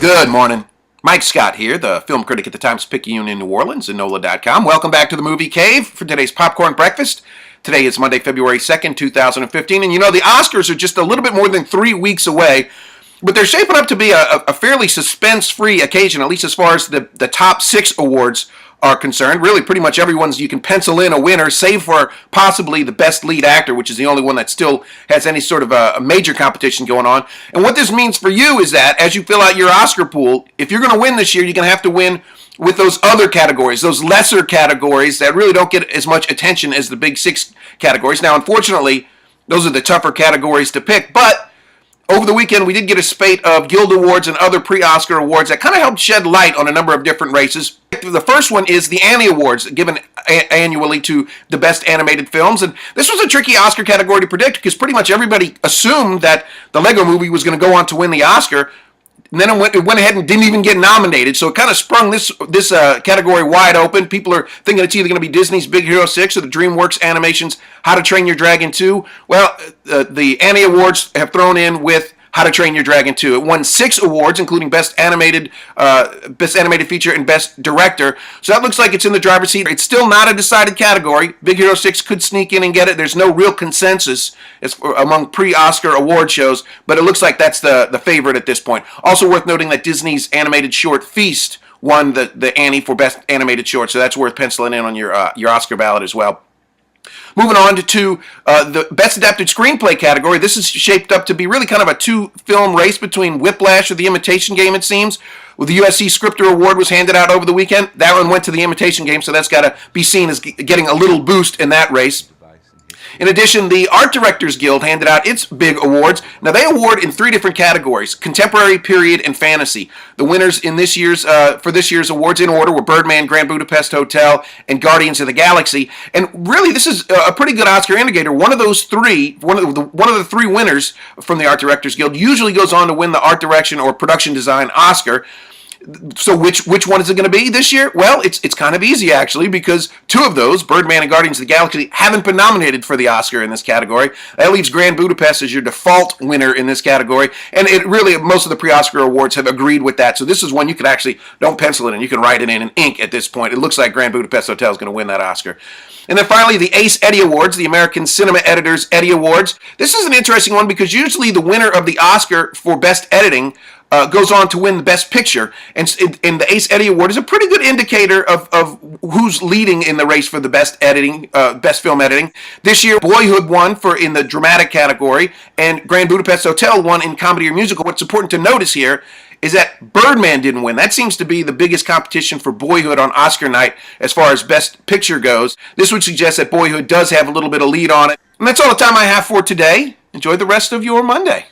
Good morning. Mike Scott here, the film critic at the Times-Picayune in New Orleans and NOLA.com. Welcome back to the Movie Cave for today's Popcorn Breakfast. Today is Monday, February 2nd, 2015, and you know the Oscars are just a little bit more than 3 weeks away, but they're shaping up to be a fairly suspense-free occasion, at least as far as the top 6 awards are concerned. Really, pretty much everyone's, you can pencil in a winner, save for possibly the Best Lead Actor, which is the only one that still has any sort of a major competition going on. And what this means for you is that as you fill out your Oscar pool, if you're going to win this year, you're going to have to win with those other categories, those lesser categories that really don't get as much attention as the big 6 categories. Now, unfortunately, those are the tougher categories to pick, but over the weekend, we did get a spate of Guild Awards and other pre-Oscar awards that kind of helped shed light on a number of different races. The first one is the Annie Awards, given annually to the best animated films. And this was a tricky Oscar category to predict because pretty much everybody assumed that the Lego Movie was going to go on to win the Oscar. And then it went ahead and didn't even get nominated. So it kind of sprung this category wide open. People are thinking it's either going to be Disney's Big Hero 6 or the DreamWorks Animation's How to Train Your Dragon 2. Well, the Annie Awards have thrown in with How to Train Your Dragon 2. It won 6 awards, including Best Animated Feature and Best Director. So that looks like it's in the driver's seat. It's still not a decided category. Big Hero 6 could sneak in and get it. There's no real consensus among pre-Oscar award shows, but it looks like that's the favorite at this point. Also worth noting that Disney's animated short Feast won the Annie for Best Animated Short, so that's worth penciling in on your Oscar ballot as well. Moving on to the Best Adapted Screenplay category, this is shaped up to be really kind of a 2-film race between Whiplash or The Imitation Game, it seems. Well, the USC Scripter Award was handed out over the weekend. That one went to The Imitation Game, so that's got to be seen as getting a little boost in that race. In addition, the Art Directors Guild handed out its big awards. Now, they award in 3 different categories: contemporary, period, and fantasy. The winners in this year's for this year's awards in order were Birdman, Grand Budapest Hotel, and Guardians of the Galaxy. And really, this is a pretty good Oscar indicator. One of those 3, one of the 3 winners from the Art Directors Guild usually goes on to win the Art Direction or Production Design Oscar. So which one is it going to be this year? Well, it's kind of easy, actually, because 2 of those, Birdman and Guardians of the Galaxy, haven't been nominated for the Oscar in this category. That leaves Grand Budapest as your default winner in this category. And it really, most of the pre-Oscar awards have agreed with that. So this is one you could actually, don't pencil it in, you can write it in ink at this point. It looks like Grand Budapest Hotel is going to win that Oscar. And then finally, the Ace Eddie Awards, the American Cinema Editors Eddie Awards. This is an interesting one because usually the winner of the Oscar for Best Editing goes on to win the Best Picture. And the Ace Eddie Award is a pretty good indicator of who's leading in the race for the Best Editing, Best Film Editing. This year, Boyhood won in the dramatic category, and Grand Budapest Hotel won in comedy or musical. What's important to notice here is that Birdman didn't win. That seems to be the biggest competition for Boyhood on Oscar night as far as Best Picture goes. This would suggest that Boyhood does have a little bit of lead on it. And that's all the time I have for today. Enjoy the rest of your Monday.